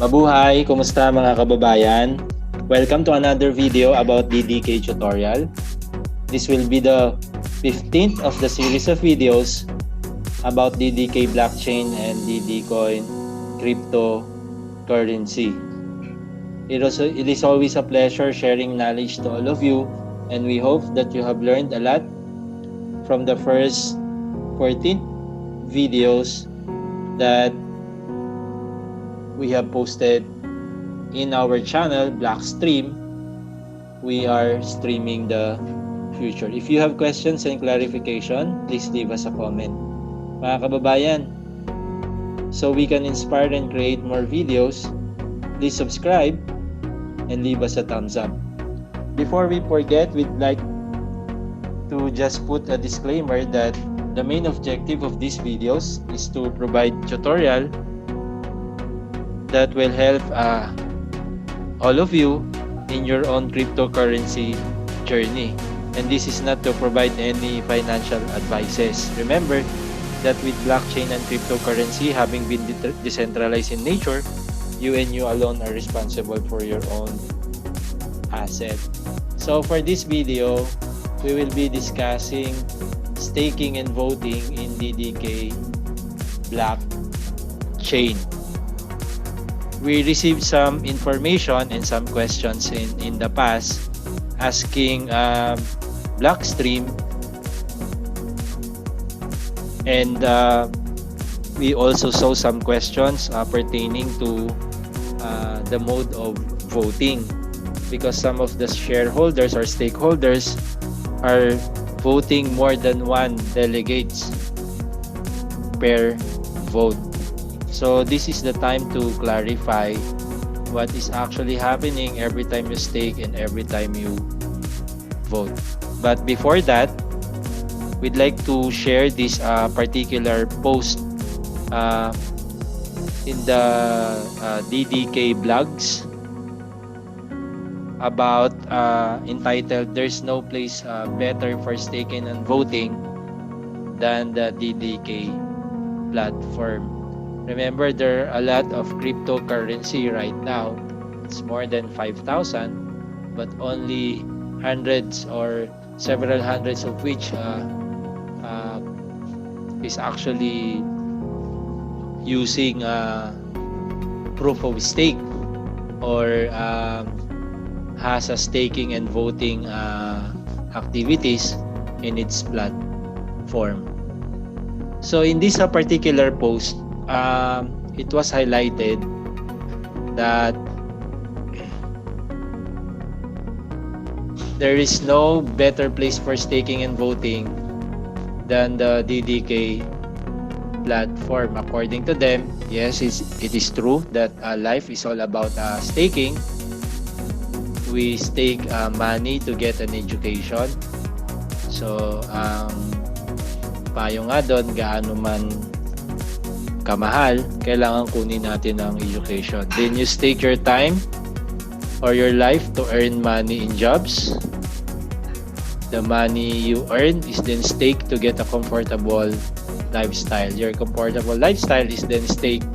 Mabuhay! Kumusta mga kababayan? Welcome to another video about DDK tutorial. This will be the 15th of the series of videos about DDK Blockchain and DDKoin cryptocurrency. It is always a pleasure sharing knowledge to all of you, and we hope that you have learned a lot from the first 14 videos that we have posted in our channel, Blockstream. We are streaming the future. If you have questions and clarification, please leave us a comment. Mga kababayan, so we can inspire and create more videos, please subscribe and leave us a thumbs up. Before we forget, we'd like to just put a disclaimer that the main objective of these videos is to provide tutorial that will help all of you in your own cryptocurrency journey. And this is not to provide any financial advices. Remember that with blockchain and cryptocurrency having been decentralized in nature, you and you alone are responsible for your own asset. So for this video, we will be discussing staking and voting in DDK Blockchain. We received some information and some questions in the past asking Blockstream, and we also saw some questions pertaining to the mode of voting, because some of the shareholders or stakeholders are voting more than one delegates per vote. So this is the time to clarify what is actually happening every time you stake and every time you vote. But before that, we'd like to share this particular post in the DDK blogs about entitled "There's no place better for staking and voting than the DDK platform." Remember, there are a lot of cryptocurrency right now. It's more than 5,000, but only hundreds or several hundreds of which is actually using proof of stake or has a staking and voting activities in its platform. So in this particular post, it was highlighted that there is no better place for staking and voting than the DDK platform. According to them, yes, it is true that life is all about staking. We stake money to get an education. So, payo nga doon, gaano man kamahal, kailangan kunin natin ang education. Then you stake your time or your life to earn money in jobs. The money you earn is then staked to get a comfortable lifestyle. Your comfortable lifestyle is then staked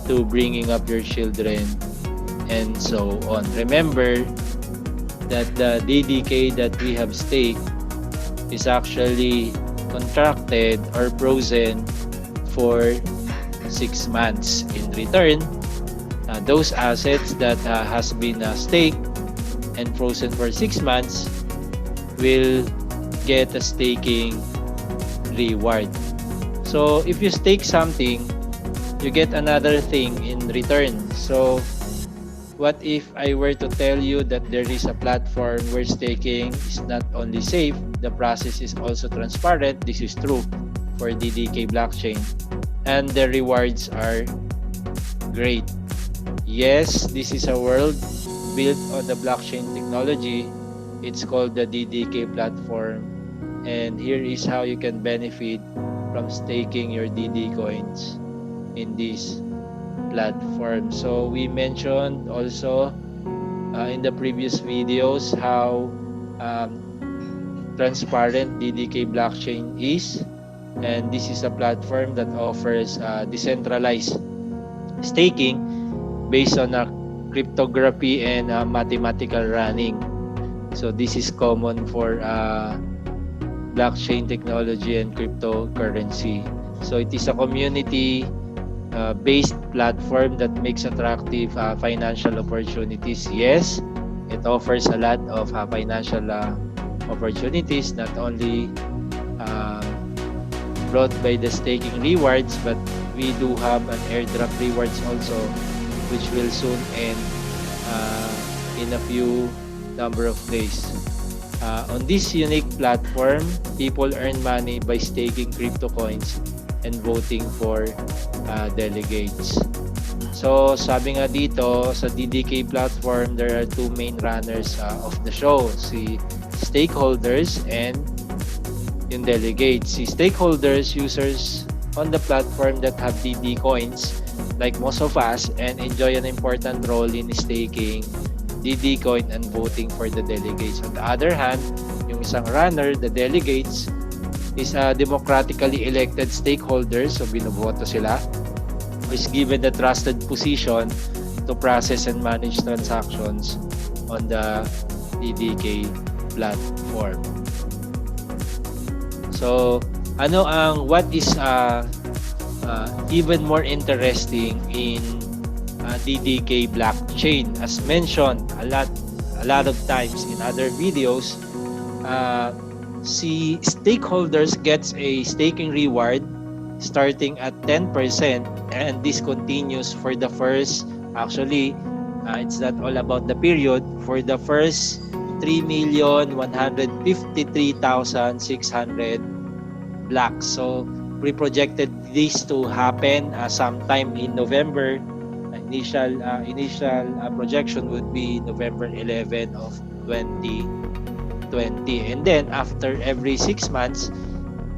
to bringing up your children and so on. Remember that the DDK that we have staked is actually contracted or frozen for 6 months. In return, those assets that has been staked and frozen for 6 months will get a staking reward. So if you stake something, you get another thing in return. So what if I were to tell you that there is a platform where staking is not only safe, the process is also transparent? This is true for DDK blockchain, and the rewards are great. Yes, this is a world built on the blockchain technology. It's called the DDK platform, and here is how you can benefit from staking your DD coins in this platform. So we mentioned also in the previous videos how transparent DDK blockchain is, and this is a platform that offers decentralized staking based on a cryptography and mathematical running. So this is common for blockchain technology and cryptocurrency. So it is a community based platform that makes attractive financial opportunities. Yes, it offers a lot of financial opportunities, not only brought by the staking rewards, but we do have an airdrop rewards also, which will soon end in a few number of days. On this unique platform, people earn money by staking crypto coins and voting for delegates. So sabi nga dito sa DDK platform, there are two main runners of the show, si stakeholders and yung delegates. Si stakeholders, users on the platform that have DD coins like most of us and enjoy an important role in staking DD coin and voting for the delegates. On the other hand, yung isang runner, the delegates, is a democratically elected stakeholders, so binoboto sila, is given the trusted position to process and manage transactions on the DDK platform. So, what is even more interesting in DDK Blockchain? As mentioned a lot of times in other videos, si stakeholders gets a staking reward starting at 10%, and this continues for the first, actually, it's not all about the period, for the first 3,153,600 blocks. So we projected this to happen sometime in November. Initial projection would be November 11 of 2020, and then after every 6 months,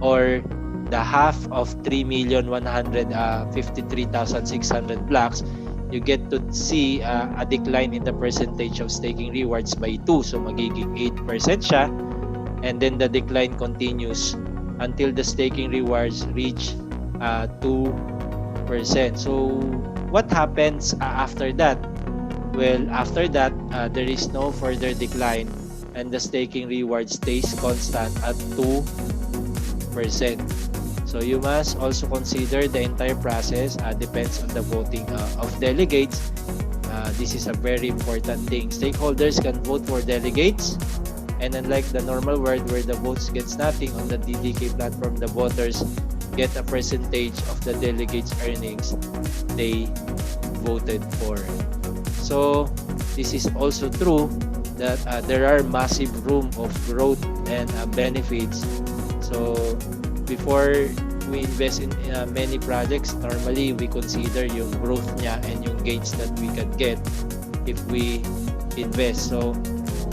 or the half of 3,153,600 blocks, you get to see a decline in the percentage of staking rewards by 2. So magiging 8% siya, and then the decline continues until the staking rewards reach 2%. So what happens after that? Well, after that, there is no further decline, and the staking reward stays constant at 2%. So you must also consider the entire process depends on the voting of delegates. This is a very important thing. Stakeholders can vote for delegates, and unlike the normal world where the votes gets nothing, on the DDK platform, the voters get a percentage of the delegates' earnings they voted for. So this is also true that there are massive room of growth and benefits. So before we invest in many projects, normally we consider yung growth niya and yung gains that we can get if we invest. So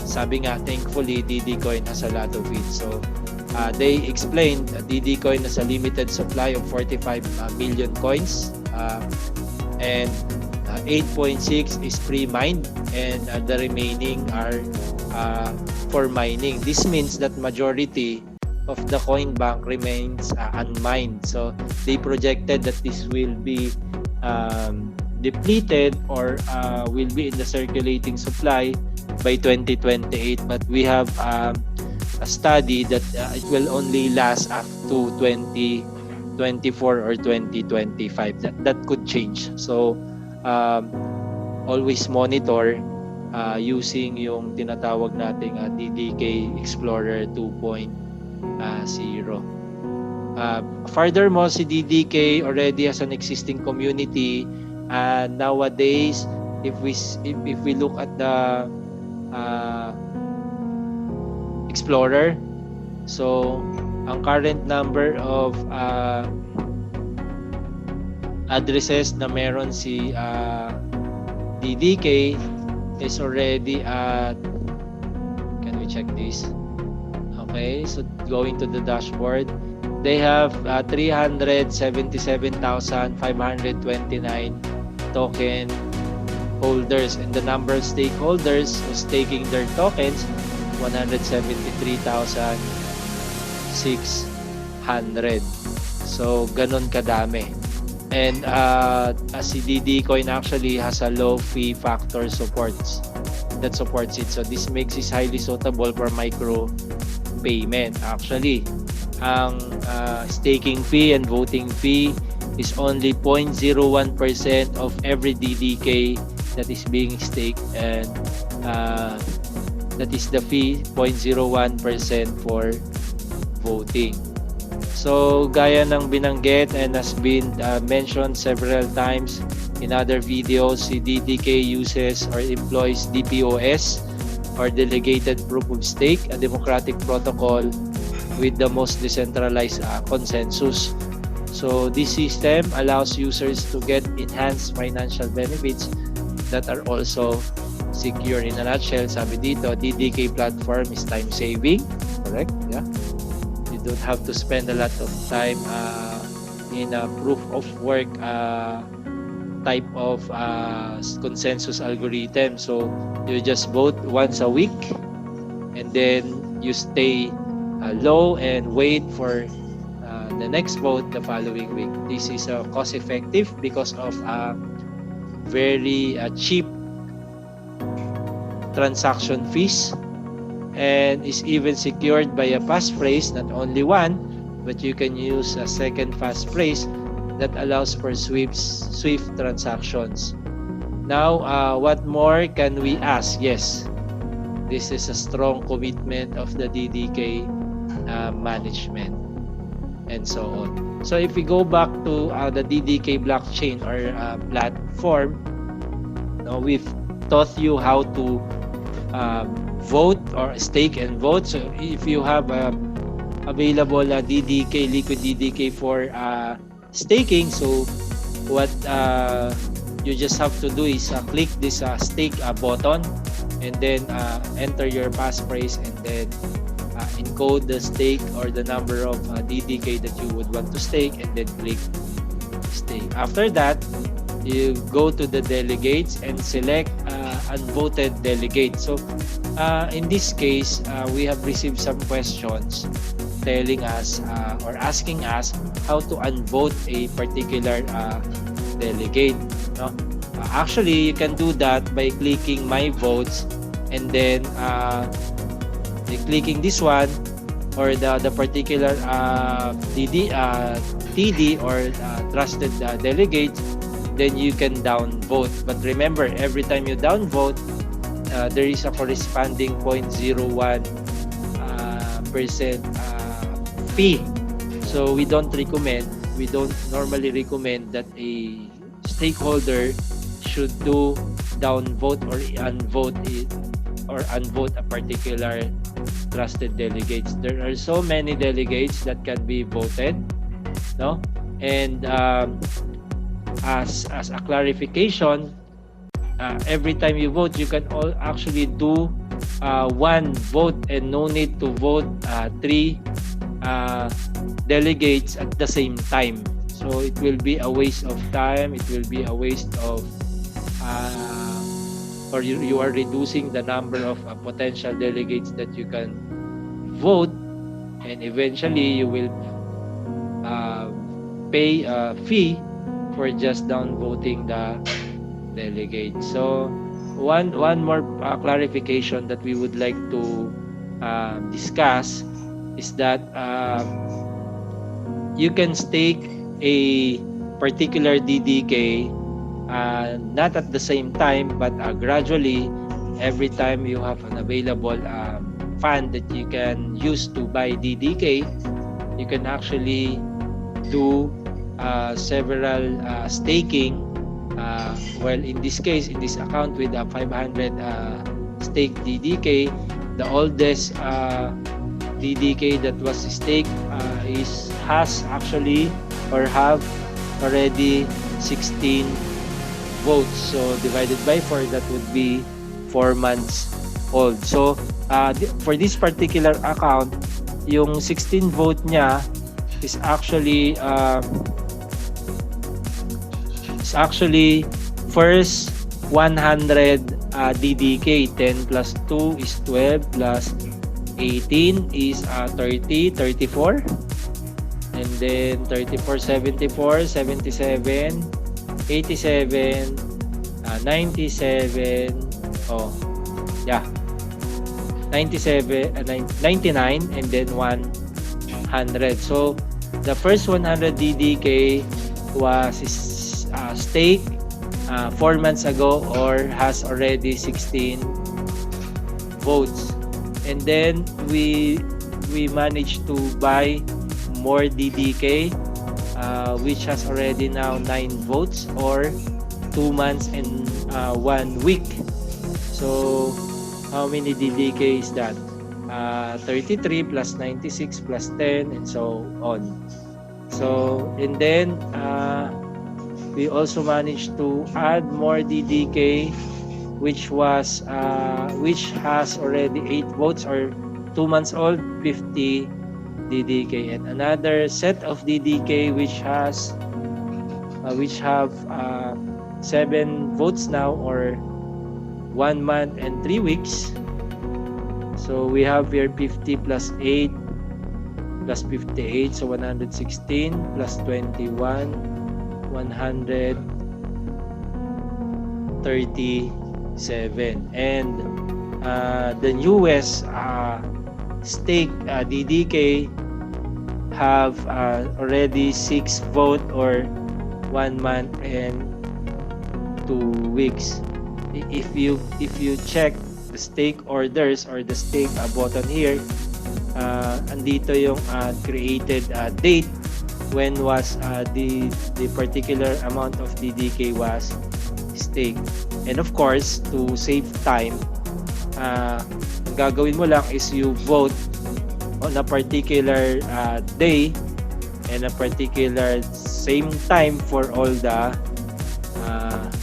sabi nga, thankfully, DDKoin has a lot of it. So they explained DDKoin has a limited supply of 45 million coins, and 8.6 is pre-mined, and the remaining are for mining. This means that majority of the coin bank remains unmined. So they projected that this will be depleted or will be in the circulating supply by 2028, but we have a study that it will only last up to 2024 or 2025. That could change. So always monitor using yung tinatawag nating DDK Explorer 2.0. Furthermore, si DDK already has an existing community, and nowadays if we look at the Explorer, so ang current number of addresses na meron si DDK is already at, can we check this? Okay, so going to the dashboard, they have 377,529 token holders, and the number of stakeholders who's taking their tokens, 173,600. So ganun kadami. And as si DDKoin actually has a low fee factor supports it. So this makes it highly suitable for micro payment. Actually, ang staking fee and voting fee is only 0.01% of every DDK that is being staked, and that is the fee, 0.01% for voting. So gaya ng binanggit and has been mentioned several times in other videos, si DDK uses or employs DPoS or Delegated Proof of Stake, a democratic protocol with the most decentralized consensus. So this system allows users to get enhanced financial benefits that are also secure. In a nutshell, sabi dito, DDK platform is time saving, correct? Yeah. You don't have to spend a lot of time in a proof of work type of consensus algorithm. So you just vote once a week, and then you stay low and wait for the next vote the following week. This is cost effective because of very cheap transaction fees, and is even secured by a passphrase, not only one, but you can use a second passphrase that allows for swift transactions. Now, what more can we ask? Yes, this is a strong commitment of the DDK management, and so on. So if we go back to the DDK blockchain or platform, we've taught you how to vote or stake and vote. So if you have available DDK, liquid DDK for staking, so what you just have to do is click this stake button, and then enter your passphrase, and then encode the stake or the number of DDK that you would want to stake, and then click stake. After that, you go to the delegates and select unvoted delegate. So in this case, we have received some questions telling us or asking us how to unvote a particular delegate. Actually, you can do that by clicking my votes, and then clicking this one or the particular TD or trusted delegate. Then you can downvote. But remember, every time you downvote, there is a corresponding 0.01% fee. So we don't normally recommend that a stakeholder should do downvote or unvote a particular trusted delegates. There are so many delegates that can be voted, and as a clarification, every time you vote, you can actually do one vote, and no need to vote 3 delegates at the same time. So it will be a waste of time. It will be a waste of or you are reducing the number of potential delegates that you can vote, and eventually you will pay a fee for just downvoting the delegate. So one more clarification that we would like to discuss is that you can stake a particular DDK not at the same time, but gradually. Every time you have an available fund that you can use to buy DDK, you can actually do several staking. Well, in this case, in this account with 500 staked DDK, the oldest DDK that was staked has actually or have already 16 votes. So divided by 4, that would be 4 months old. So for this particular account, yung 16 vote niya is actually first 100 DDK. 10 plus 2 is 12 plus 18 is 30, 34. And then 34, 74, 77, 87, 97, oh, yeah, 97, 99, and then 100. So, the first 100 DDK was staked 4 months ago or has already 16 votes. And then we managed to buy more DDK which has already now 9 votes or 2 months and 1 week. So how many DDK is that? 33 plus 96 plus 10 and so on. So and then we also managed to add more DDK which has already 8 votes or 2 months old, 50 DDK, and another set of DDK which have 7 votes now or 1 month and 3 weeks. So we have here 50 plus 8 plus 58, so 116 plus 21, 137. And the newest stake DDK have already 6 vote or 1 month and 2 weeks. If you check the stake orders or the stake button here, andito yung created date when was the particular amount of DDK was staked. And of course, to save time, ang gagawin mo lang is you vote on a particular day and a particular same time for all the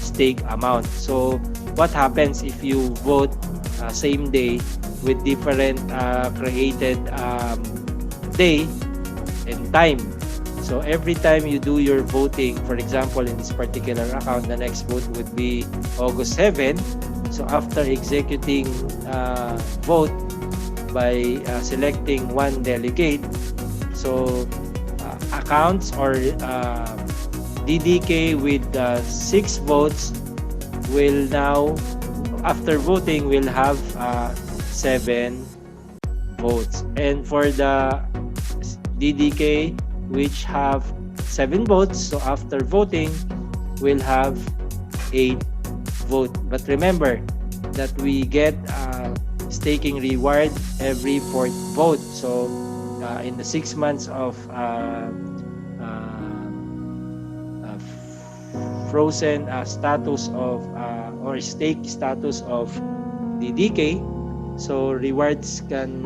stake amount. So what happens if you vote same day with different created day and time? So every time you do your voting, for example, in this particular account, the next vote would be August 7. So after executing vote by selecting one delegate, so accounts or DDK with 6 votes will now, after voting, will have 7 votes. And for the DDK which have 7 votes, so after voting, will have 8 votes. But remember that we get staking reward every 4th vote. So in the 6 months of frozen status of or stake status of DDK, so rewards can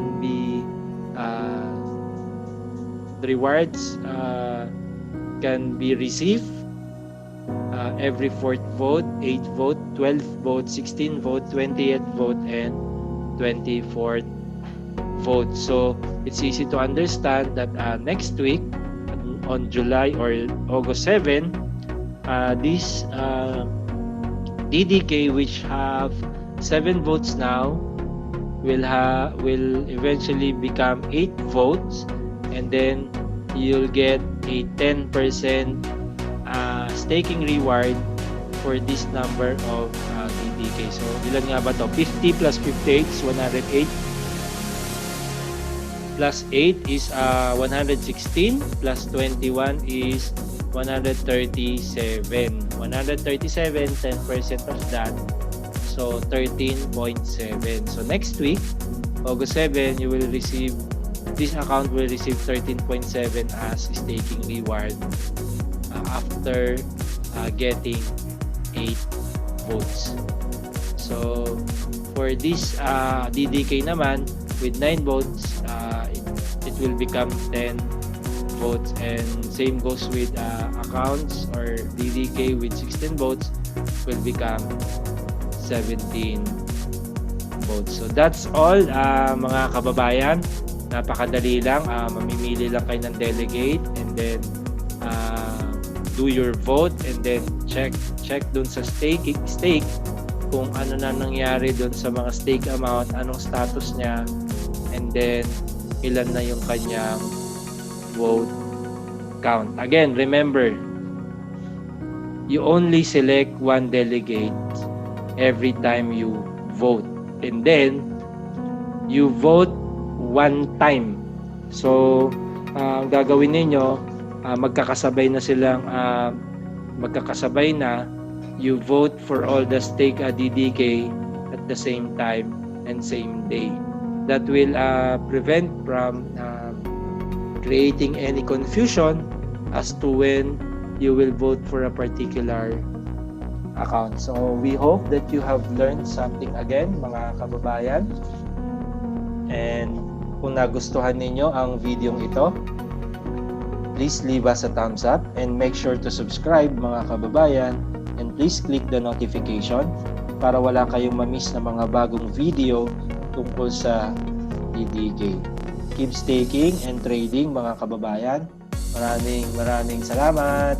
be received every 4th vote, 8th vote, 12th vote, 16th vote, 20th vote, and 24th vote. So it's easy to understand that next week on July or August 7, this DDK which have 7 votes now will eventually become 8 votes, and then you'll get a 10% staking reward for this number of DDK. So ilan nga ba to? 50 plus 58 is 108. Plus 8 is 116. Plus 21 is 137. 137, 10% of that. So 13.7. So next week, August 7, you will receive, this account will receive 13.7 as staking reward after getting 8 votes. So for this DDK naman, with 9 votes, it will become 10 votes, and same goes with accounts or DDK with 16 votes will become 17 votes. So that's all mga kababayan. Napakadali lang, mamimili lang kayo ng delegate and then do your vote and then check dun sa stake kung ano na nangyari dun sa mga stake amount, anong status niya, and then ilan na yung kanyang vote account. Again, remember, you only select one delegate every time you vote. And then, you vote one time. So, ang gagawin ninyo, magkakasabay na, you vote for all the DDK at the same time and same day. That will prevent from creating any confusion as to when you will vote for a particular account. So we hope that you have learned something again, mga kababayan. And kung nagustuhan ninyo ang video ito, please leave us a thumbs up and make sure to subscribe, mga kababayan, and please click the notification para wala kayong ma-miss na mga bagong video tungkol sa DDK. Keep staking and trading, mga kababayan. Maraming salamat.